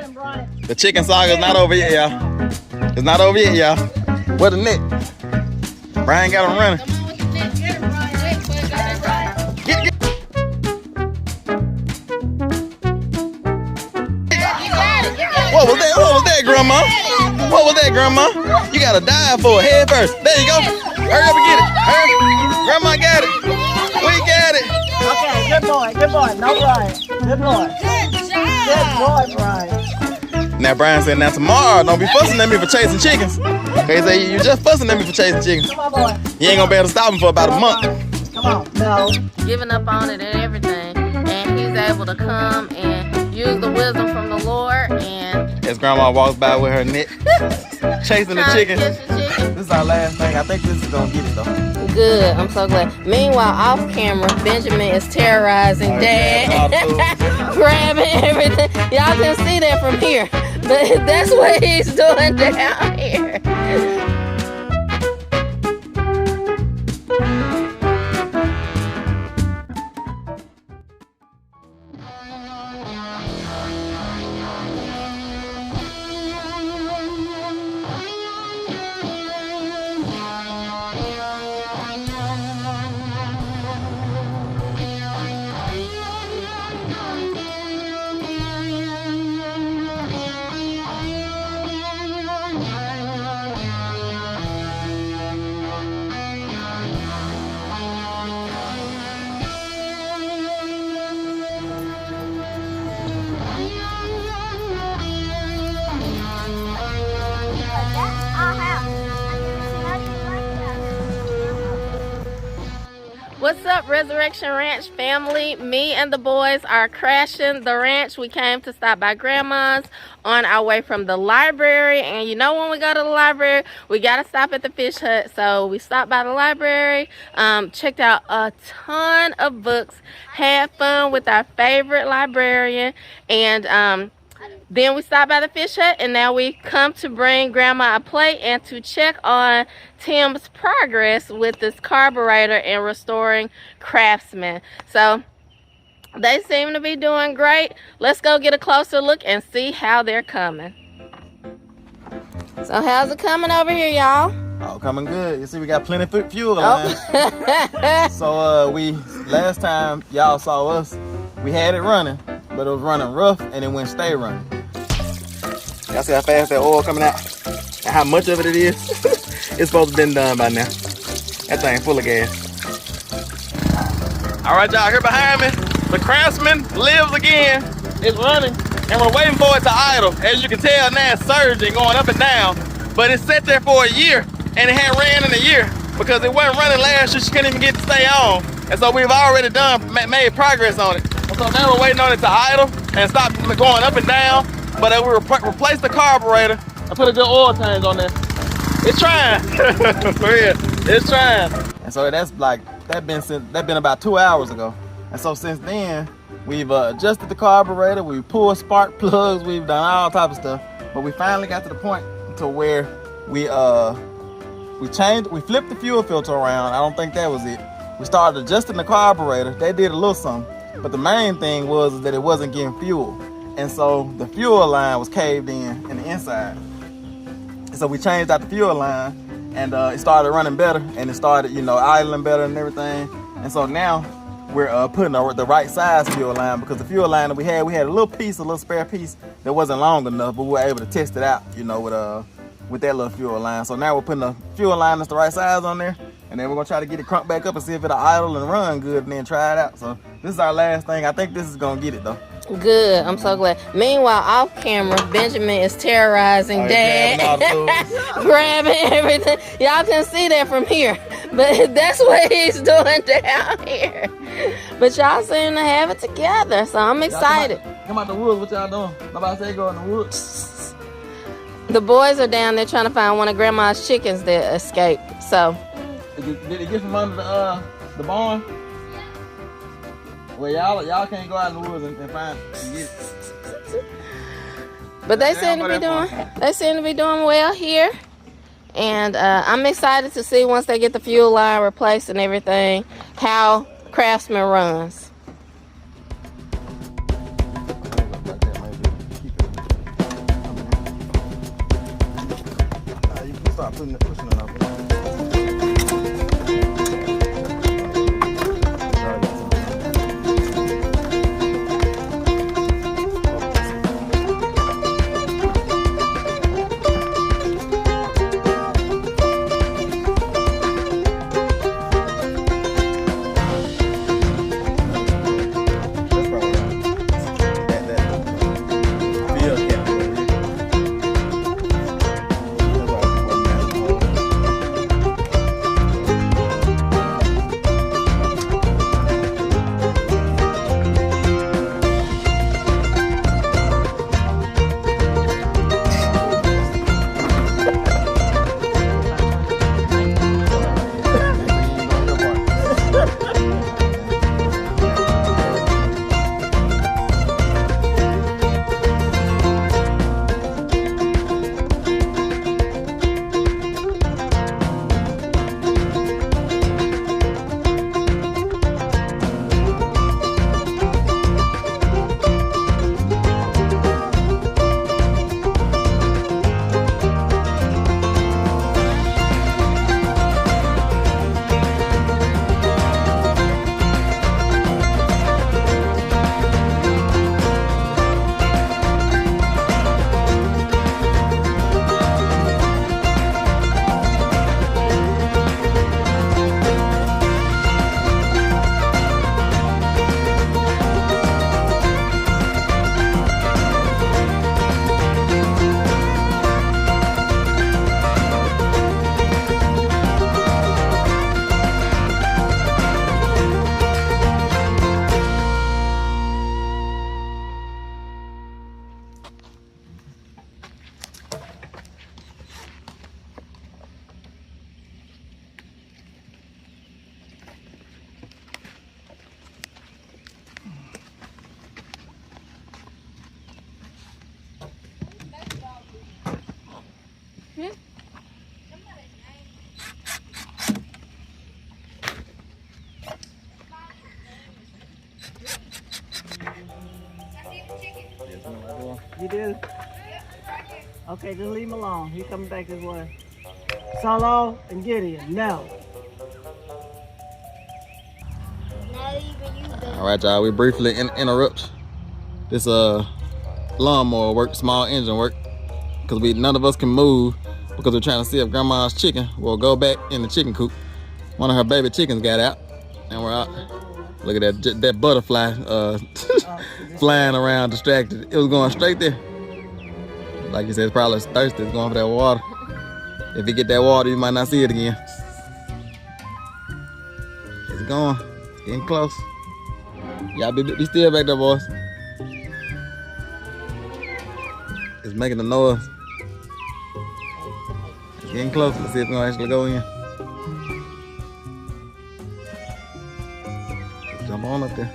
The chicken saga is not over yet, y'all. It's not over yet, y'all. Where the net? Brian got him running. Come on with the net. Get him, Brian. Get. What was that, Grandma? What was that, Grandma? You gotta dive for it head first. There you go. Hurry up and get it. Hurry. Grandma got it. We got it. Okay, good boy. No Brian. Good boy. Good boy, Brian. Now Brian said, now tomorrow, don't be fussing at me for chasing chickens. Okay, he said, you just fussing at me for chasing chickens. Come on, boy. You ain't gonna be able to stop him for about a month. Come on. No. Giving up on it and everything. And he's able to come and use the wisdom from the Lord. And as Grandma walks by with her net, chasing the chickens. This is our last thing. I think this is gonna get it though. Good, I'm so glad. Meanwhile, off camera, Benjamin is terrorizing Dad, grabbing everything. Y'all can see that from here, but that's what he's doing down here. What's up, Resurrection Ranch family? Me and the boys are crashing the ranch. We came to stop by Grandma's on our way from the library. And you know when we go to the library, we got to stop at the fish hut. So we stopped by the library, checked out a ton of books, had fun with our favorite librarian, and then we stopped by the fish hut, and now we come to bring Grandma a plate and to check on Tim's progress with this carburetor and restoring Craftsman. So they seem to be doing great. Let's go get a closer look and see how they're coming. So how's it coming over here, y'all? Oh, coming good. You see, we got plenty of fuel on. So last time y'all saw us, we had it running, but it was running rough and it wouldn't stay running. Y'all see how fast that oil coming out and how much of it is? It's supposed to have been done by now. That thing full of gas. All right, y'all, here behind me, the Craftsman lives again. It's running, and we're waiting for it to idle. As you can tell now, it's surging, going up and down, but it sat there for a year, and it hadn't ran in a year because it wasn't running last year. She couldn't even get to stay on, and so we've already made progress on it. So now we're waiting on it to idle and stop going up and down. But we replaced the carburetor and put a good oil change on there. It's trying. For real. It's trying. And so that's been about 2 hours ago. And so since then, we've adjusted the carburetor, we've pulled spark plugs, we've done all type of stuff. But we finally got to the point to where we flipped the fuel filter around. I don't think that was it. We started adjusting the carburetor. They did a little something. But the main thing was that it wasn't getting fuel. And so the fuel line was caved in the inside. And so we changed out the fuel line, and it started running better, and it started, idling better and everything. And so now we're putting the right size fuel line, because the fuel line that we had a little spare piece that wasn't long enough, but we were able to test it out, with that little fuel line. So now we're putting the fuel line that's the right size on there, and then we're gonna try to get it cranked back up and see if it'll idle and run good, and then try it out. So this is our last thing. I think this is gonna get it though. Good, I'm so glad. Meanwhile, off camera, Benjamin is terrorizing Dad, grabbing everything. Y'all can see that from here, but that's what he's doing down here. But y'all seem to have it together, so I'm excited. Come out the woods, what y'all doing? Nobody say go in the woods. The boys are down there trying to find one of Grandma's chickens that escaped. So did it get from under the barn? Well, y'all can't go out in the woods and find and get it. But they seem to be doing well here, and I'm excited to see once they get the fuel line replaced and everything how Craftsman runs. pushing it off. You do? Okay, just leave him alone. He's coming back this way. Solo and Gideon, no. All right, y'all. We briefly interrupt this lawnmower work, small engine work, because none of us can move because we're trying to see if Grandma's chicken will go back in the chicken coop. One of her baby chickens got out, and we're out. Look at that butterfly flying around, distracted. It was going straight there. Like you said, it's probably thirsty. It's going for that water. If you get that water, you might not see it again. It's going. It's getting close. Y'all be still back there, boys. It's making a noise. It's getting close. Let's see if it's gonna actually go in. Jump on up there.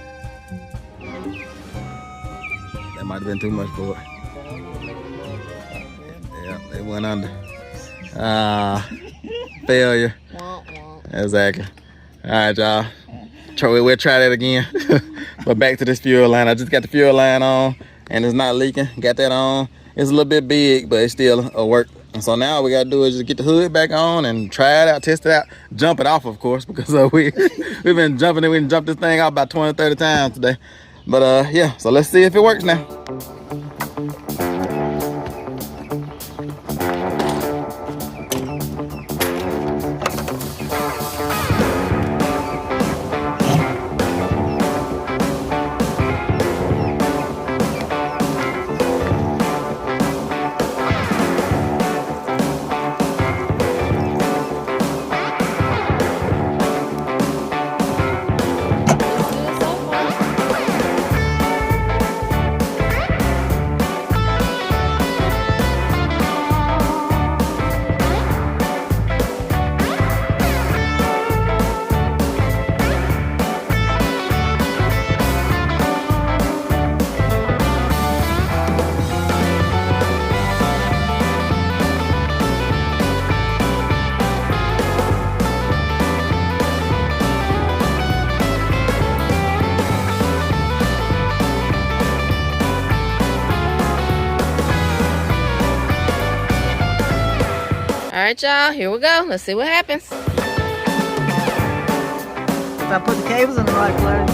That might have been too much for it. Yeah, it went under. Failure. Exactly. All right, y'all. We'll try that again. But back to this fuel line. I just got the fuel line on, and it's not leaking. Got that on. It's a little bit big, but it's still a work. And so now all we gotta do is just get the hood back on and try it out, test it out, jump it off, of course, because we've been jumping it. We can jump this thing out about 20, 30 times today. But yeah, so let's see if it works now. right, y'all, here we go. Let's see what happens. If I put the cables in the right place.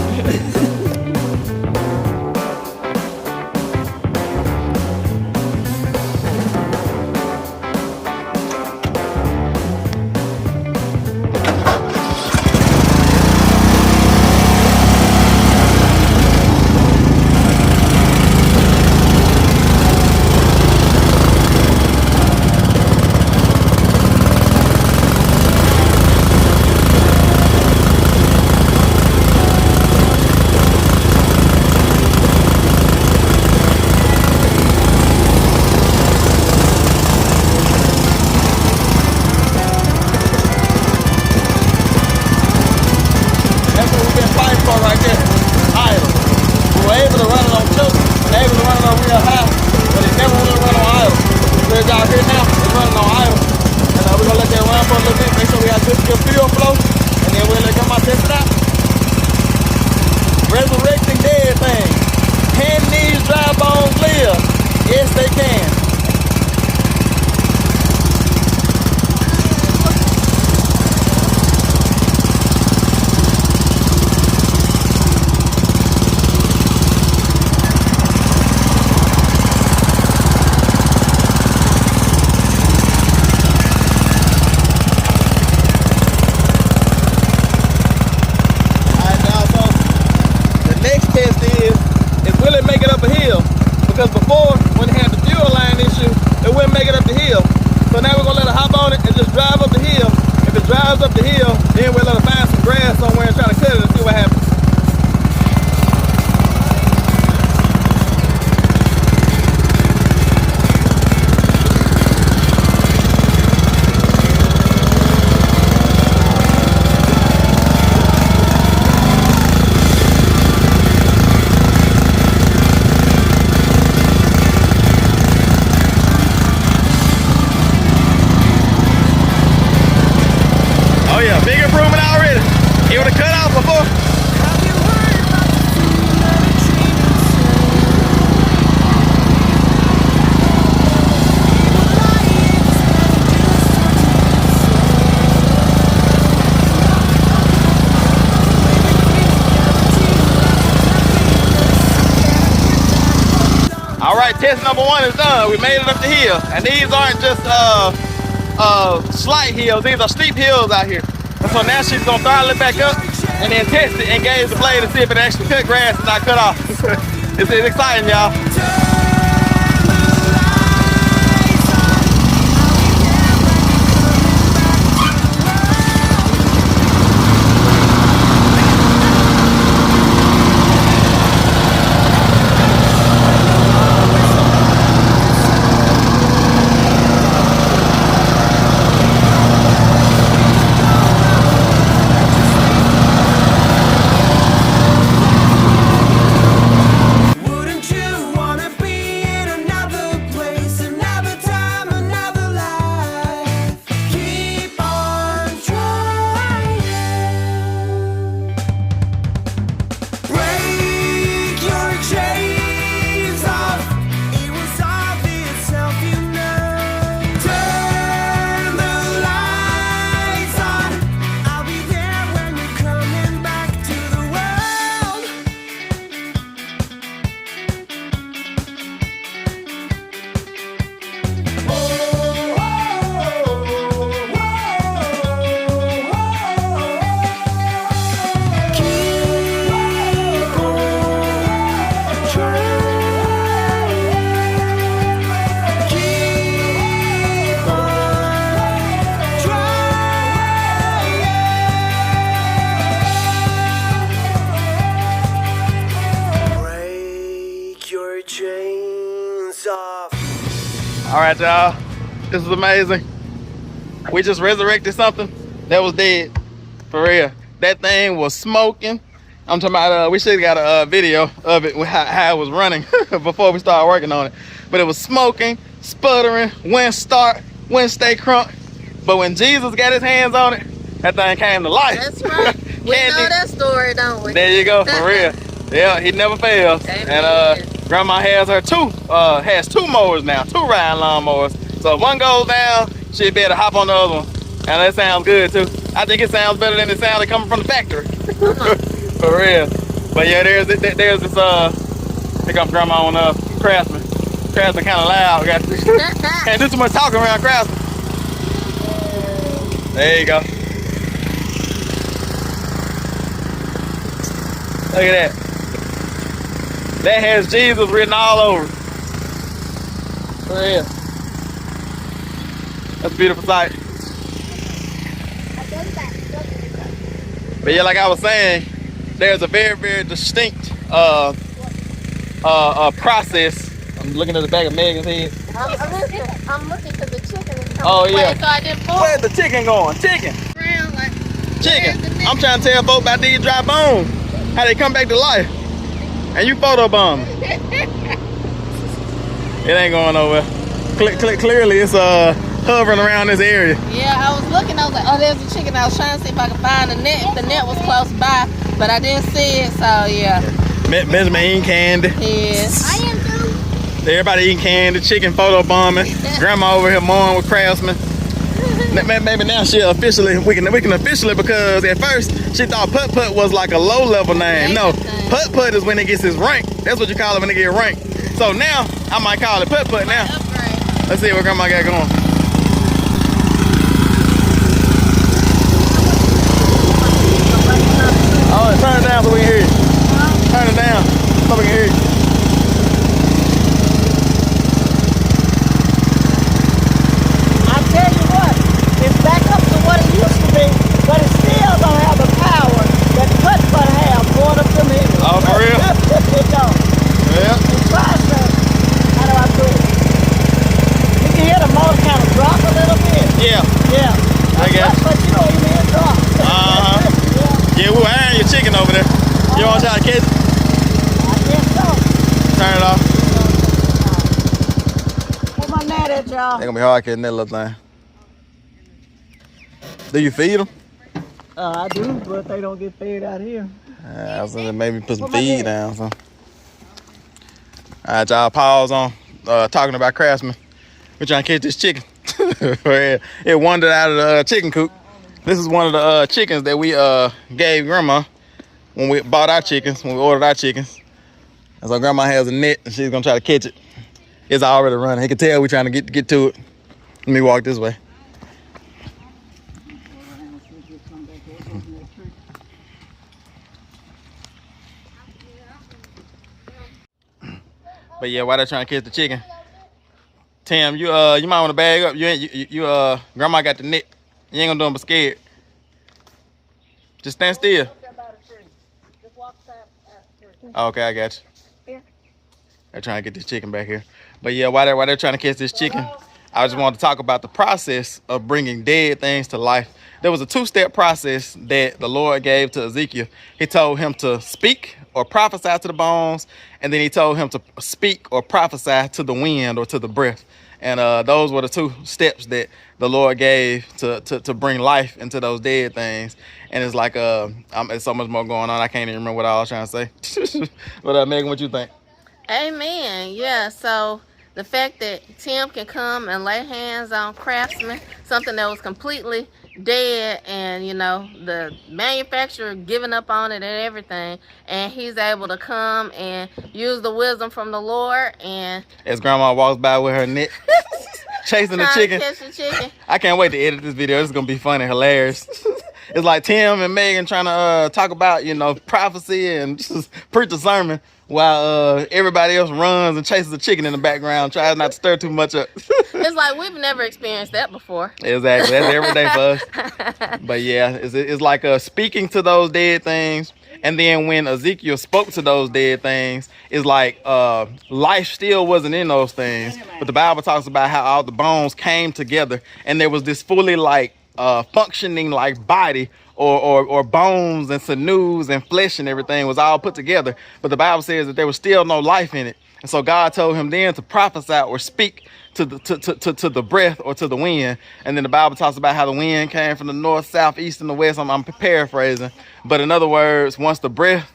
Resurrecting dead things. Can these dry bones live? Yes, they can. Because before, when they had the fuel line issue, it wouldn't make it up the hill. So now we're gonna let it hop on it and just drive up the hill. If it drives up the hill, then we'll let it find some grass somewhere and try to cut it and see what happens. Oh yeah, big improvement already. It would have cut off before. All right, test number 1 is done. We made it up the hill, and these aren't just slight hills. These are steep hills out here. And so now she's gonna throttle it back up and then test it, engage the blade, and see if it actually cut grass and not cut off. It's exciting, y'all. All right, y'all, this is amazing. We just resurrected something that was dead, for real. That thing was smoking. I'm talking about, we should have got a video of it, how it was running before we started working on it. But it was smoking, sputtering, wouldn't start, wouldn't stay crunk. But when Jesus got his hands on it, that thing came to life. That's right. We know that story, don't we? There you go, for real. Yeah, he never fails. Amen. And Grandma has two mowers now, 2 riding lawnmowers. So if one goes down, she'd be able to hop on the other one. And that sounds good too. I think it sounds better than it sounded coming from the factory. For real. But yeah, there's this here comes grandma on Craftsman. Craftsman kind of loud. Can't do too much talking around Craftsman. There you go. Look at that. That has Jesus written all over it. For real. That's a beautiful sight. But yeah, like I was saying, there's a very, very distinct process. I'm looking at the back of Megan's head. I'm looking for the chicken. Oh yeah. So I didn't pull. Where's the chicken going? Chicken. Around like, Chicken. I'm trying to tell folks about these dry bones. How they come back to life. And you photobombing. It ain't going nowhere. Clearly it's hovering around this area. Yeah, I was looking, I was like, oh, there's a chicken. I was trying to see if I could find the net. If the net was close by, but I didn't see it, so yeah. Benjamin eating candy. Yes. I am too. Everybody eating candy, chicken photobombing. Grandma over here mowing with Craftsman. Maybe now we can officially, because at first she thought Putt Putt was like a low level name. No, Putt Putt is when it gets its rank. That's what you call it when it get ranked. So now I might call it Putt Putt now. Let's see what grandma got going. Oh, turn it down so we can hear you. Turn it down so we can hear you. I tell you what, it's back up to what it used to be, but it still don't have the power that Putt Putt have going up them hills. Oh, for real? It don't. Yeah. Try some. How do I do it? You can hear the motor kind of drop a little bit. Yeah. Yeah. I guess. But you don't even hear it drop. Yeah, we were ironing your chicken over there. You want to try to catch it? I guess so. Turn it off. Where my net at, y'all? It's gonna be hard catching that little thing. Do you feed them? I do, but they don't get fed out here. I was gonna maybe put some feed down. So. All right, y'all, pause on talking about Craftsman. We're trying to catch this chicken. It wandered out of the chicken coop. This is one of the chickens that we gave grandma when we bought our chickens, when we ordered our chickens. And so grandma has a net and she's gonna try to catch it. It's already running. He can tell we're trying to get to it. Let me walk this way. But yeah, while they're trying to catch the chicken, Tim, you might want to bag up. Grandma got the net. You ain't gonna do them but scared. Just stand still. Okay, I got you. They're trying to get this chicken back here. But yeah, while they're trying to catch this chicken, I just wanted to talk about the process of bringing dead things to life. There was a two-step process that the Lord gave to Ezekiel. He told him to speak or prophesy to the bones, and then he told him to speak or prophesy to the wind or to the breath. And those were the two steps that the Lord gave to bring life into those dead things. And it's like, there's so much more going on. I can't even remember what I was trying to say. But Megan, what you think? Amen. Yeah, so the fact that Tim can come and lay hands on Craftsman, something that was completely dead, and you know, the manufacturer giving up on it and everything, and he's able to come and use the wisdom from the Lord. And as grandma walks by with her net chasing the chicken. Catch the chicken. I can't wait to edit this video. This is gonna be funny, hilarious. It's like Tim and Megan trying to talk about, you know, prophecy and just preach a sermon while everybody else runs and chases a chicken in the background, tries not to stir too much up. It's like we've never experienced that before. Exactly. That's every day for us. But yeah, it's like speaking to those dead things. And then when Ezekiel spoke to those dead things, it's like life still wasn't in those things. But the Bible talks about how all the bones came together and there was this fully like functioning like body or bones and sinews and flesh and everything was all put together. But the Bible says that there was still no life in it. And so God told him then to prophesy or speak to the breath or to the wind. And then the Bible talks about how the wind came from the north, south, east, and the west. I'm paraphrasing. But in other words, once the breath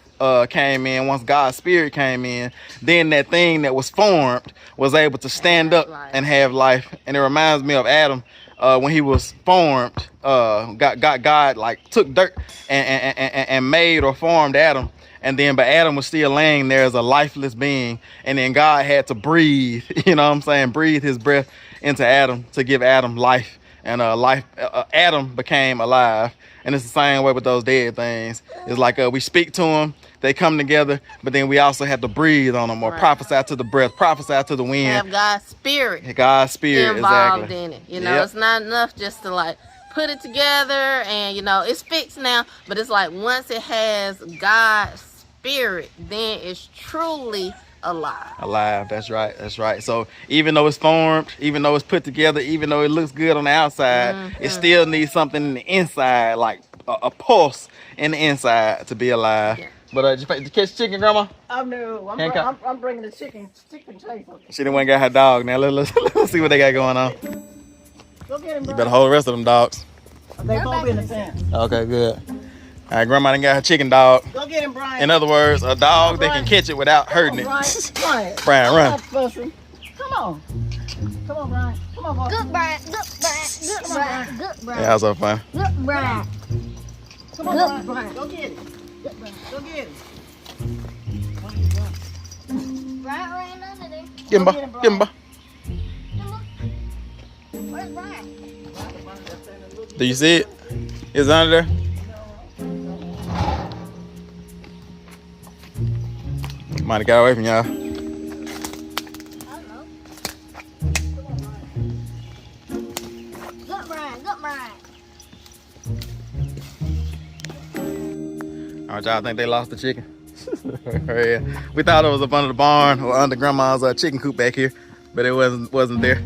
came in, once God's spirit came in, then that thing that was formed was able to stand up and have life. And it reminds me of Adam when he was formed, God like took dirt and made or formed Adam. And then, but Adam was still laying there as a lifeless being. And then God had to breathe, you know what I'm saying? Breathe his breath into Adam to give Adam life. And Adam became alive. And it's the same way with those dead things. It's like we speak to them, they come together, but then we also have to breathe on them or prophesy to the breath, prophesy to the wind. Have God's spirit. God's spirit, involved exactly. in it. You know, it's not enough just to like put it together and, you know, it's fixed now. But it's like once it has God's spirit, then it's truly alive. That's right. So even though it's formed, even though it's put together, even though it looks good on the outside, it still needs something in the inside, like a pulse in the inside to be alive. But did you catch chicken, Grandma? Oh no, I'm bringing the chicken table. She done went and got her dog. Now let's see what they got going on. Go get him, You better hold the rest of them dogs. They both in the fence. Okay, good. All right, Grandma done got her chicken dog. Go get him, Brian. In other words, a dog that can catch it without hurting it. Brian, run. Come on. Come on, Brian. Come on, boy. Good Brian, good Brian, good Brian, good Brian. Yeah, that was so fun. Good Brian. Come on, Brian. Go get him. Go get him. Brian ran under there. Give him, boy. Where's Brian? Do you see it? It's under there. Might have got away from y'all. I don't know. Good Brian, good Brian. All right, y'all think they lost the chicken? Yeah. We thought it was up under the barn or under Grandma's chicken coop back here, but it wasn't there.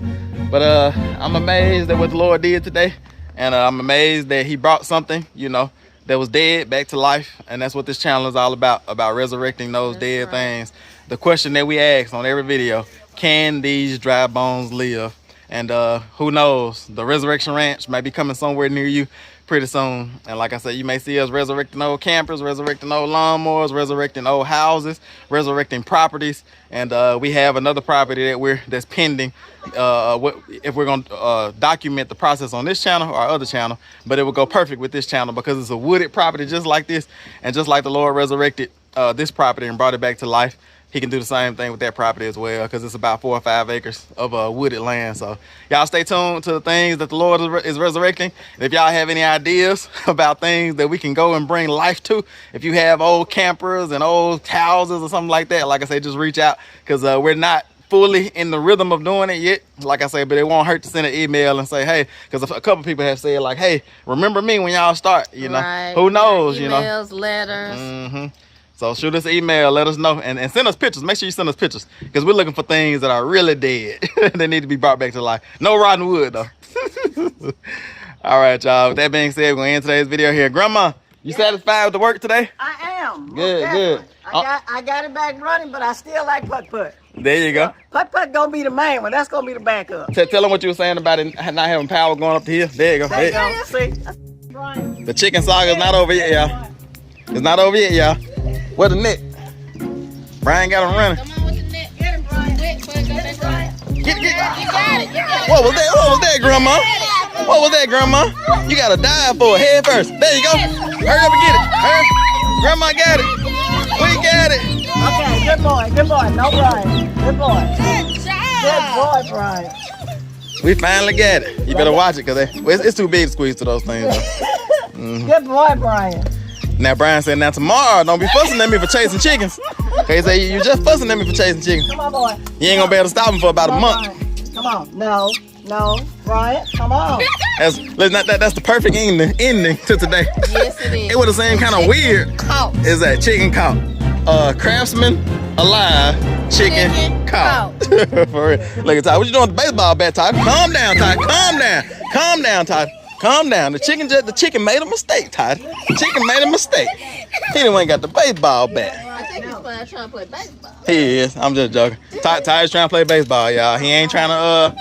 But I'm amazed at what the Lord did today, and I'm amazed that he brought something, you know, that was dead back to life. And that's what this channel is all about resurrecting those dead things. The question that we ask on every video: can these dry bones live? And who knows, the Resurrection Ranch may be coming somewhere near you pretty soon. And like I said, you may see us resurrecting old campers, resurrecting old lawnmowers, resurrecting old houses, resurrecting properties. And we have another property that's pending. If we're gonna document the process on this channel or our other channel, but it will go perfect with this channel because it's a wooded property just like this. And just like the Lord resurrected this property and brought it back to life, he can do the same thing with that property as well, because it's about 4 or 5 acres of wooded land. So y'all stay tuned to the things that the Lord is resurrecting. And if y'all have any ideas about things that we can go and bring life to, if you have old campers and old houses or something like that, like I say, just reach out, because we're not fully in the rhythm of doing it yet, like I say, but it won't hurt to send an email and say, hey, because a couple people have said like, hey, remember me when y'all start, you know. Who knows, you know. Emails, letters. So shoot us an email, let us know, and send us pictures. Make sure you send us pictures, because we're looking for things that are really dead. They need to be brought back to life. No rotten wood, though. All right, y'all. With that being said, we're going to end today's video here. Grandma, you satisfied with the work today? I am. Good. I got it back running, but I still like putt-putt. There you go. Putt-putt going to be the main one. That's going to be the backup. Tell them what you were saying about it not having power going up the hill. There you go. There you go. See? The chicken saga is not over yet, y'all. It's not over yet, y'all. Where the net? Brian got him running. Come on with the net. Get him, Brian. Get. You got it. What was that, Grandma? What was that, Grandma? You gotta dive for it head first. There you go. Hurry up and get it. Hurry. Grandma got it. We got it. Okay, good boy. No, Brian. Good boy. Good boy, Brian. We finally got it. You better watch it, because it's too big to squeeze to those things, though. Good boy, Brian. Now Brian said, now tomorrow, don't be fussing at me for chasing chickens. Okay, he said, you just fussing at me for chasing chickens. Come on, boy. You ain't gonna be able to stop him for about a month. Brian. Come on. No, Brian, come on. That's the perfect ending to today. Yes, it is. It would have seemed kind of weird. Caught. Is that chicken caught? Craftsman alive, chicken caught. For real. Look at Ty. What you doing with the baseball bat, Ty? Calm down, Ty. Calm down, Ty. Calm down. The chicken made a mistake, Ty. The chicken made a mistake. He done went and got the baseball bat. I think he's trying to play baseball. He is. I'm just joking. Ty's trying to play baseball, y'all. He ain't trying to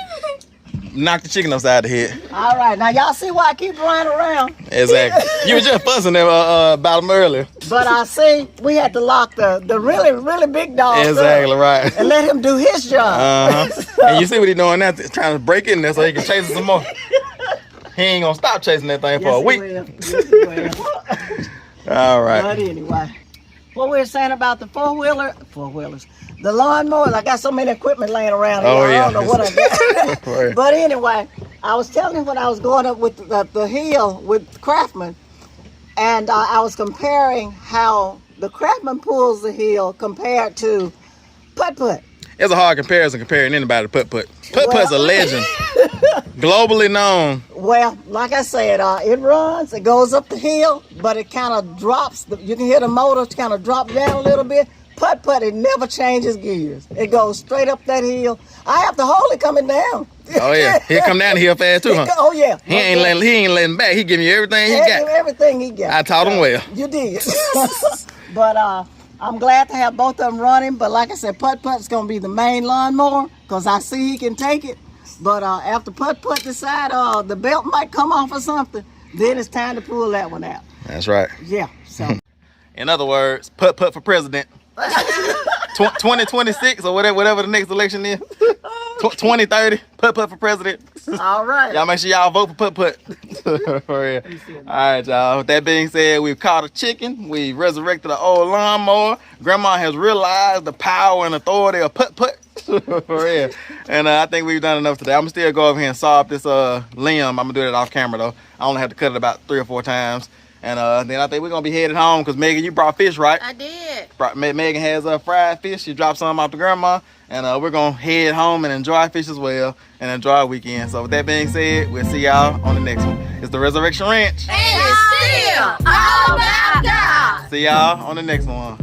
knock the chicken upside the head. All right. Now, y'all see why I keep Brian around? Exactly. You were just fussing about him earlier. But I see we had to lock the really, really big dog Exactly up right. and let him do his job. And you see what he's doing now, trying to break in there so he can chase some more. He ain't gonna stop chasing that thing for a Yes, week. he will. Yes, he will. All right. But anyway, what we were saying about the four-wheelers, the lawnmowers. I got so many equipment laying around here. Oh, yeah. I don't know what I got. Right. But anyway, I was telling you when I was going up with the hill with Craftsman, and I was comparing how the Craftsman pulls the hill compared to putt-putt. It's a hard comparison comparing anybody to putt-putt. Putt-putt's a legend. Globally known. Well, like I said, it runs, it goes up the hill, but it kind of drops. You can hear the motor kind of drop down a little bit. Putt-putt, it never changes gears. It goes straight up that hill. I have to hold it coming down. Oh yeah, he'll come down the hill fast too, huh? Oh yeah. He ain't letting back. He giving you everything he got. Everything he got. I taught him well. You did. But I'm glad to have both of them running. But like I said, putt-putt's gonna be the main lawnmower because I see he can take it. But after putt-putt decide the belt might come off or something, then it's time to pull that one out. That's right. Yeah. So. In other words, putt-putt for president. 2026 or whatever the next election is. 2030, putt-putt for president. All right. Y'all make sure y'all vote for putt-putt. For real. All right, y'all. With that being said, we've caught a chicken. We resurrected an old lawnmower. Grandma has realized the power and authority of putt-putt. For real. And I think we've done enough today. I'm going to still go over here and saw up this limb. I'm going to do that off camera, though. I only have to cut it about 3 or 4 times. And then I think we're going to be headed home because Megan, you brought fish, right? I did. Megan has fried fish. She dropped some off to Grandma. And we're going to head home and enjoy fish as well and enjoy our weekend. So with that being said, we'll see y'all on the next one. It's the Resurrection Ranch. And it's still all about God. See y'all on the next one.